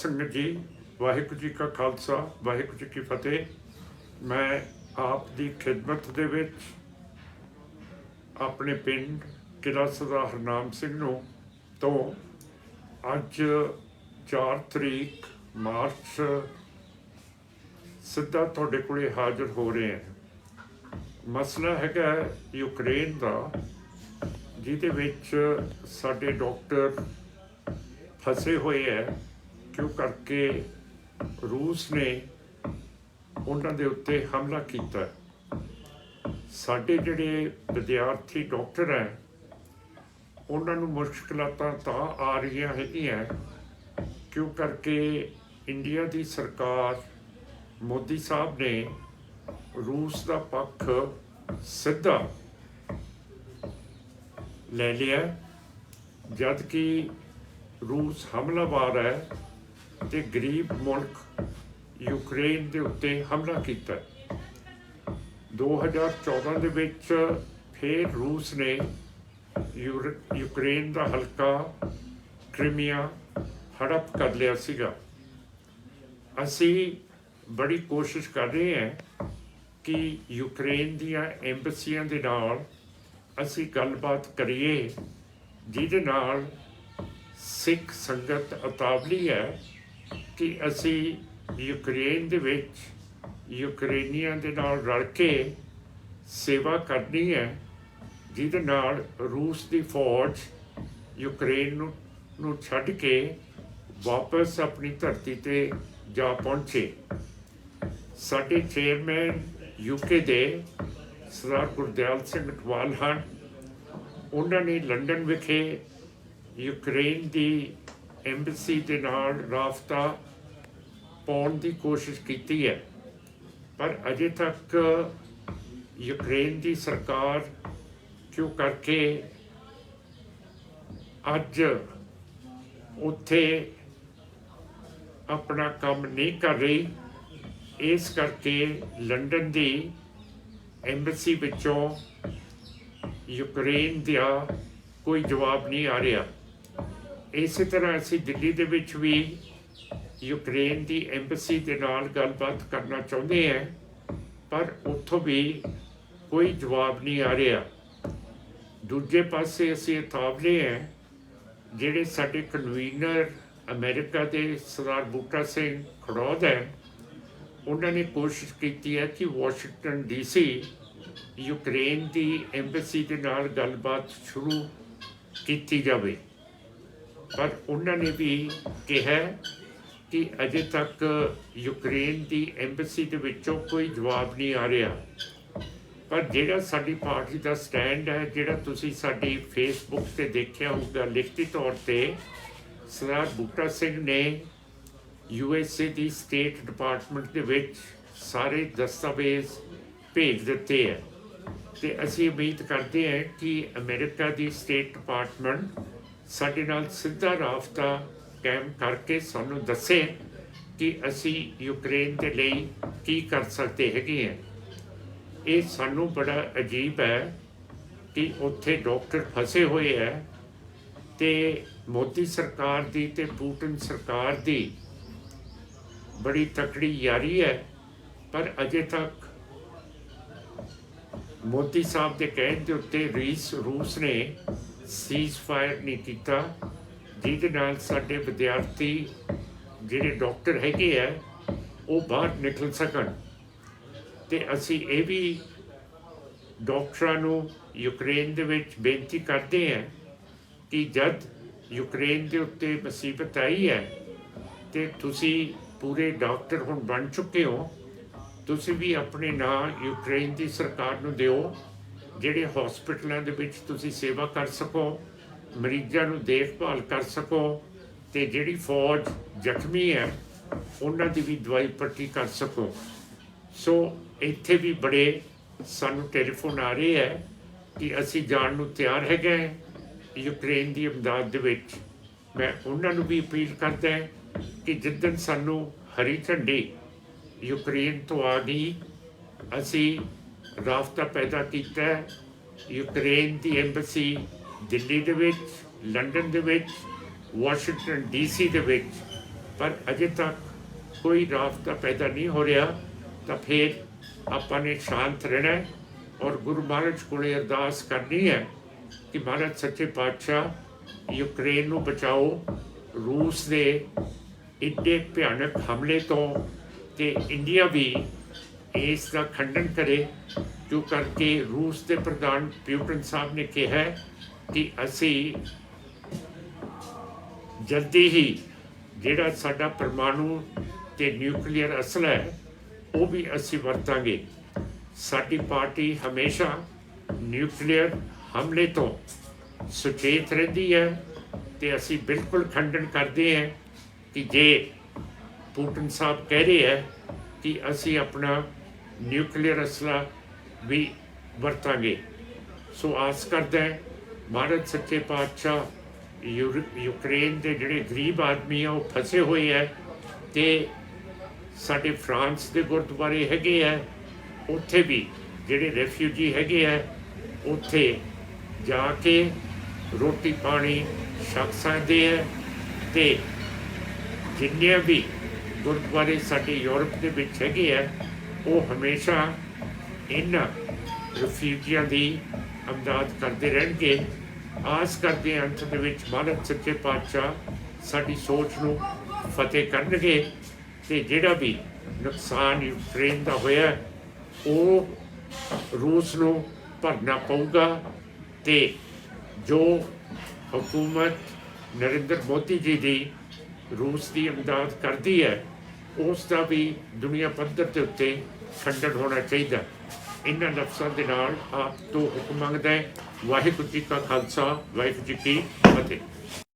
ਸੰਗਤ ਜੀ, ਵਾਹਿਗੁਰੂ ਜੀ ਕਾ ਖਾਲਸਾ, ਵਾਹਿਗੁਰੂ ਜੀ ਕੀ ਫਤਿਹ। ਮੈਂ ਆਪ ਦੀ ਖਿਦਮਤ ਦੇ ਵਿੱਚ ਆਪਣੇ ਪਿੰਡ ਕਿਲ੍ਹਾ ਸਰਦਾਰ ਹਰਨਾਮ ਸਿੰਘ ਨੂੰ ਤੋਂ ਅੱਜ 4 ਤਰੀਕ ਮਾਰਚ ਸਿੱਧਾ ਤੁਹਾਡੇ ਕੋਲੇ ਹਾਜ਼ਰ ਹੋ ਰਹੇ ਹਾਂ। ਮਸਲਾ ਹੈਗਾ ਯੂਕਰੇਨ ਦਾ, ਜਿਹਦੇ ਵਿੱਚ ਸਾਡੇ ਡਾਕਟਰ ਫਸੇ ਹੋਏ ਹੈ ਕਿਉਂ ਕਰਕੇ ਰੂਸ ਨੇ ਉਹਨਾਂ ਦੇ ਉੱਤੇ ਹਮਲਾ ਕੀਤਾ। ਸਾਡੇ ਜਿਹੜੇ ਵਿਦਿਆਰਥੀ ਡਾਕਟਰ ਹੈ ਉਹਨਾਂ ਨੂੰ ਮੁਸ਼ਕਲਾਂ ਤਾਂ ਆ ਰਹੀਆਂ ਹੈਗੀਆਂ ਕਿਉਂ ਕਰਕੇ ਇੰਡੀਆ ਦੀ ਸਰਕਾਰ ਮੋਦੀ ਸਾਹਿਬ ਨੇ ਰੂਸ ਦਾ ਪੱਖ ਸਿੱਧਾ ਲੈ ਲਿਆ, ਜਦ ਕਿ ਰੂਸ ਹਮਲਾਵਰ ਹੈ ਤੇ ਗਰੀਬ ਮੁਲਕ ਯੂਕਰੇਨ ਦੇ ਉੱਤੇ ਹਮਲਾ ਕੀਤਾ। 2014 ਦੇ ਵਿੱਚ ਫਿਰ ਰੂਸ ਨੇ ਯੂਕਰੇਨ ਦਾ ਹਲਕਾ ਕ੍ਰੀਮੀਆ ਹੜਪ ਕਰ ਲਿਆ ਸੀਗਾ। ਅਸੀਂ ਬੜੀ ਕੋਸ਼ਿਸ਼ ਕਰ ਰਹੇ ਹਾਂ ਕਿ ਯੂਕਰੇਨ ਦੀਆਂ ਐਂਬਸੀਆਂ ਦੇ ਨਾਲ ਅਸੀਂ ਗੱਲਬਾਤ ਕਰੀਏ, ਜਿਹਦੇ ਨਾਲ ਸਿੱਖ ਸੰਗਤ ਉਤਾਵਲੀ ਹੈ ਕਿ ਅਸੀਂ ਯੂਕਰੇਨ ਦੇ ਵਿੱਚ ਯੂਕਰੇਨੀਆਂ ਦੇ ਨਾਲ ਰਲ ਕੇ ਸੇਵਾ ਕਰਨੀ ਹੈ, ਜਿਹਦੇ ਨਾਲ ਰੂਸ ਦੀ ਫੌਜ ਯੂਕਰੇਨ ਨੂੰ ਛੱਡ ਕੇ ਵਾਪਸ ਆਪਣੀ ਧਰਤੀ 'ਤੇ ਜਾ ਪਹੁੰਚੇ। ਸਾਡੇ ਚੇਅਰਮੈਨ ਯੂਕੇ ਦੇ ਸਰਦਾਰ ਗੁਰਦਿਆਲ ਸਿੰਘ ਅਟਵਾਲ ਹਨ। ਉਹਨਾਂ ਨੇ ਲੰਡਨ ਵਿਖੇ ਯੂਕਰੇਨ ਦੀ ਐਂਬਸੀ ਦੇ ਨਾਲ ਰਾਬਤਾ ਪਾਉਣ ਦੀ ਕੋਸ਼ਿਸ਼ ਕੀਤੀ ਹੈ, ਪਰ ਅਜੇ ਤੱਕ ਯੂਕਰੇਨ ਦੀ ਸਰਕਾਰ ਕਿਉਂ ਕਰਕੇ ਅੱਜ ਉੱਥੇ ਆਪਣਾ ਕੰਮ ਨਹੀਂ ਕਰ ਰਹੀ। ਇਸ ਕਰਕੇ ਲੰਡਨ ਦੀ ਐਂਬਸੀ ਵਿੱਚੋਂ ਯੂਕਰੇਨ ਦਾ ਕੋਈ ਜਵਾਬ ਨਹੀਂ ਆ ਰਿਹਾ। ਇਸੇ ਤਰ੍ਹਾਂ ਅਸੀਂ ਦਿੱਲੀ ਦੇ ਵਿੱਚ ਵੀ ਯੂਕਰੇਨ ਦੀ ਐਂਬਸੀ ਦੇ ਨਾਲ ਗੱਲਬਾਤ ਕਰਨਾ ਚਾਹੁੰਦੇ ਹਾਂ, ਪਰ ਉੱਥੋਂ ਵੀ ਕੋਈ ਜਵਾਬ ਨਹੀਂ ਆ ਰਿਹਾ। ਦੂਜੇ ਪਾਸੇ ਅਸੀਂ ਉਤਾਵਲੇ ਹਾਂ, ਜਿਹੜੇ ਸਾਡੇ ਕਨਵੀਨਰ ਅਮਰੀਕਾ ਦੇ ਸਰਦਾਰ ਬੂਟਾ ਸਿੰਘ ਖੜੌਦ ਹੈ, ਉਹਨਾਂ ਨੇ ਕੋਸ਼ਿਸ਼ ਕੀਤੀ ਹੈ ਕਿ ਵਾਸ਼ਿੰਗਟਨ DC ਯੂਕਰੇਨ ਦੀ ਐਂਬਸੀ ਦੇ ਨਾਲ ਗੱਲਬਾਤ ਸ਼ੁਰੂ ਕੀਤੀ ਜਾਵੇ, ਪਰ ਉਹਨਾਂ ਨੇ ਵੀ ਕਿਹਾ ਕਿ ਅਜੇ ਤੱਕ ਯੂਕਰੇਨ ਦੀ ਐਂਬਸੀ ਦੇ ਵਿੱਚੋਂ ਕੋਈ ਜਵਾਬ ਨਹੀਂ ਆ ਰਿਹਾ। ਪਰ ਜਿਹੜਾ ਸਾਡੀ ਪਾਰਟੀ ਦਾ ਸਟੈਂਡ ਹੈ, ਜਿਹੜਾ ਤੁਸੀਂ ਸਾਡੀ ਫੇਸਬੁੱਕ 'ਤੇ ਦੇਖਿਆ ਹੋਊਗਾ ਲਿਖਤੀ ਤੌਰ 'ਤੇ, ਸਰਦਾਰ ਬੂਟਾ ਸਿੰਘ ਨੇ USA ਦੀ ਸਟੇਟ ਡਿਪਾਰਟਮੈਂਟ ਦੇ ਵਿੱਚ ਸਾਰੇ ਦਸਤਾਵੇਜ਼ ਭੇਜ ਦਿੱਤੇ ਹੈ, ਅਤੇ ਅਸੀਂ ਉਮੀਦ ਕਰਦੇ ਹਾਂ ਕਿ ਅਮਰੀਕਾ ਦੀ ਸਟੇਟ ਡਿਪਾਰਟਮੈਂਟ ਸਾਡੇ ਨਾਲ ਸਿੱਧਾ ਰਾਬਤਾ ਕਾਇਮ ਕਰਕੇ ਸਾਨੂੰ ਦੱਸੇ ਕਿ ਅਸੀਂ ਯੂਕਰੇਨ ਦੇ ਲਈ ਕੀ ਕਰ ਸਕਦੇ ਹੈਗੇ ਹਾਂ। ਇਹ ਸਾਨੂੰ ਬੜਾ ਅਜੀਬ ਹੈ ਕਿ ਉੱਥੇ ਡਾਕਟਰ ਫਸੇ ਹੋਏ ਹੈ ਅਤੇ ਮੋਦੀ ਸਰਕਾਰ ਦੀ ਅਤੇ ਪੂਟਨ ਸਰਕਾਰ ਦੀ ਬੜੀ ਤਕੜੀ ਯਾਰੀ ਹੈ, ਪਰ ਅਜੇ ਤੱਕ ਮੋਦੀ ਸਾਹਿਬ ਦੇ ਕਹਿਣ ਦੇ ਉੱਤੇ ਰੂਸ ਨੇ ਸੀਜ਼ ਫਾਇਰ ਨਹੀਂ ਕੀਤਾ, ਜਿਹਦੇ ਨਾਲ ਸਾਡੇ ਵਿਦਿਆਰਥੀ ਜਿਹੜੇ ਡਾਕਟਰ ਹੈਗੇ ਆ ਉਹ ਬਾਹਰ ਨਿਕਲ ਸਕਣ। ਅਤੇ ਅਸੀਂ ਇਹ ਵੀ ਡਾਕਟਰਾਂ ਨੂੰ ਯੂਕਰੇਨ ਦੇ ਵਿੱਚ ਬੇਨਤੀ ਕਰਦੇ ਹਾਂ ਕਿ ਜਦ ਯੂਕਰੇਨ ਦੇ ਉੱਤੇ ਮੁਸੀਬਤ ਆਈ ਹੈ ਅਤੇ ਤੁਸੀਂ ਪੂਰੇ ਡਾਕਟਰ ਹੁਣ ਬਣ ਚੁੱਕੇ ਹੋ, ਤੁਸੀਂ ਵੀ ਆਪਣੇ ਨਾਂ ਯੂਕਰੇਨ ਦੀ ਸਰਕਾਰ ਨੂੰ ਦਿਓ, ਜਿਹੜੇ ਹਸਪੀਟਲਾਂ ਦੇ ਵਿੱਚ ਤੁਸੀਂ ਸੇਵਾ ਕਰ ਸਕੋ, ਮਰੀਜ਼ਾਂ ਨੂੰ ਦੇਖਭਾਲ ਕਰ ਸਕੋ, ਅਤੇ ਜਿਹੜੀ ਫੌਜ ਜ਼ਖਮੀ ਹੈ ਉਹਨਾਂ ਦੀ ਵੀ ਦਵਾਈ ਪੱਟੀ ਕਰ ਸਕੋ। ਸੋ ਇੱਥੇ ਵੀ ਬੜੇ ਸਾਨੂੰ ਟੈਲੀਫੋਨ ਆ ਰਹੇ ਹੈ ਕਿ ਅਸੀਂ ਜਾਣ ਨੂੰ ਤਿਆਰ ਹੈਗੇ ਯੂਕਰੇਨ ਦੀ ਇਮਦਾਦ ਦੇ ਵਿੱਚ। ਮੈਂ ਉਹਨਾਂ ਨੂੰ ਵੀ ਅਪੀਲ ਕਰਦਾ ਕਿ ਜਿੱਦਣ ਸਾਨੂੰ ਹਰੀ ਝੰਡੀ ਯੂਕਰੇਨ ਤੋਂ ਆ ਗਈ, ਅਸੀਂ ਰਾਬਤਾ ਪੈਦਾ ਕੀਤਾ ਯੂਕਰੇਨ ਦੀ ਐਂਬਸੀ ਦਿੱਲੀ ਦੇ ਵਿੱਚ, ਲੰਡਨ ਦੇ ਵਿੱਚ, ਵਾਸ਼ਿੰਗਟਨ DC ਦੇ ਵਿੱਚ ਪਰ ਅਜੇ ਤੱਕ ਕੋਈ ਰਾਬਤਾ ਪੈਦਾ ਨਹੀਂ ਹੋ ਰਿਹਾ, ਤਾਂ ਫਿਰ ਆਪਾਂ ਨੇ ਸ਼ਾਂਤ ਰਹਿਣਾ ਹੈ ਔਰ ਗੁਰੂ ਮਹਾਰਾਜ ਕੋਲੇ ਅਰਦਾਸ ਕਰਨੀ ਹੈ ਕਿ ਮਹਾਰਾਜ ਸੱਚੇ ਪਾਤਸ਼ਾਹ ਯੂਕਰੇਨ ਨੂੰ ਬਚਾਓ ਰੂਸ ਦੇ ਇੱਡੇ ਭਿਆਨਕ ਹਮਲੇ ਤੋਂ, ਤੇ ਇੰਡੀਆ ਵੀ ਇਸ ਦਾ ਖੰਡਨ ਕਰੇ, ਜੋ ਕਰਕੇ ਰੂਸ ਦੇ ਪ੍ਰਧਾਨ ਪੁਟਿਨ ਸਾਹਿਬ ਨੇ ਕਿਹਾ ਕਿ ਅਸੀਂ ਜਲਦੀ ਹੀ ਜਿਹੜਾ ਸਾਡਾ ਪਰਮਾਣੂ ਤੇ ਨਿਊਕਲੀਅਰ ਅਸਲਾ ਹੈ ਉਹ ਵੀ ਅਸੀਂ ਵਰਤਾਂਗੇ। ਸਾਡੀ ਪਾਰਟੀ ਹਮੇਸ਼ਾ ਨਿਊਕਲੀਅਰ ਹਮਲੇ ਤੋਂ ਸੁਚੇਤ ਰਹਿੰਦੀ ਹੈ ਤੇ ਅਸੀਂ ਬਿਲਕੁਲ ਖੰਡਨ ਕਰਦੇ ਹਾਂ ਕਿ ਜੇ ਪੁਟਿਨ ਸਾਹਿਬ ਕਹਿ ਰਹੇ ਹੈ ਕਿ ਅਸੀਂ ਆਪਣਾ ਨਿਊਕਲੀਅਰ ਅਸਲਾ ਵੀ ਵਰਤਾਂਗੇ। ਸੋ ਆਸ ਕਰਦਾ ਹੈ ਮਹਾਰਾਜ ਸੱਚੇ ਪਾਤਸ਼ਾਹ ਯੂਕਰੇਨ ਦੇ ਜਿਹੜੇ ਗਰੀਬ ਆਦਮੀ ਆ ਉਹ ਫਸੇ ਹੋਏ ਹੈ, ਤੇ ਸਾਡੇ ਫਰਾਂਸ ਦੇ ਗੁਰਦੁਆਰੇ ਹੈਗੇ ਹੈ, ਉੱਥੇ ਵੀ ਜਿਹੜੇ ਰੈਫਿਊਜੀ ਹੈਗੇ ਹੈ ਉੱਥੇ ਜਾ ਕੇ ਰੋਟੀ ਪਾਣੀ ਛਕ ਸਕਦੇ ਹੈ। ਤੇ ਜਿੰਨੇ ਵੀ ਗੁਰਦੁਆਰੇ ਸਾਡੇ ਯੂਰਪ ਦੇ ਵਿੱਚ ਹੈਗੇ ਹੈ ਉਹ ਹਮੇਸ਼ਾ ਇਹਨਾਂ ਰੈਫਿਊਜੀਆਂ ਦੀ ਅਮਦਾਦ ਕਰਦੇ ਰਹਿਣਗੇ। ਆਸ ਕਰਦੇ ਹਾਂ ਅੰਤ ਦੇ ਵਿੱਚ ਮਹਾਰਾਜ ਸੱਚੇ ਪਾਤਸ਼ਾਹ ਸਾਡੀ ਸੋਚ ਨੂੰ ਫਤਿਹ ਕਰਨਗੇ, ਤੇ ਜਿਹੜਾ ਵੀ ਨੁਕਸਾਨ ਯੂਕਰੇਨ ਦਾ ਹੋਇਆ ਉਹ ਰੂਸ ਨੂੰ ਭਰਨਾ ਪਊਗਾ, ਤੇ ਜੋ ਹਕੂਮਤ ਨਰਿੰਦਰ ਮੋਦੀ ਜੀ ਦੀ ਰੂਸ ਦੀ ਇਮਦਾਦ ਕਰਦੀ ਹੈ ਉਸ ਦਾ ਵੀ ਦੁਨੀਆ ਪੱਧਰ ਦੇ ਉੱਤੇ ਖੰਡਨ ਹੋਣਾ ਚਾਹੀਦਾ। ਇਹਨਾਂ ਲਫ਼ਜ਼ਾਂ ਦੇ ਨਾਲ ਆਪ ਤੋਂ ਹੁਕਮ ਮੰਗਦਾ ਹੈ। ਵਾਹਿਗੁਰੂ ਜੀ ਕਾ ਖਾਲਸਾ, ਵਾਹਿਗੁਰੂ ਜੀ ਕੀ ਫਤਿਹ।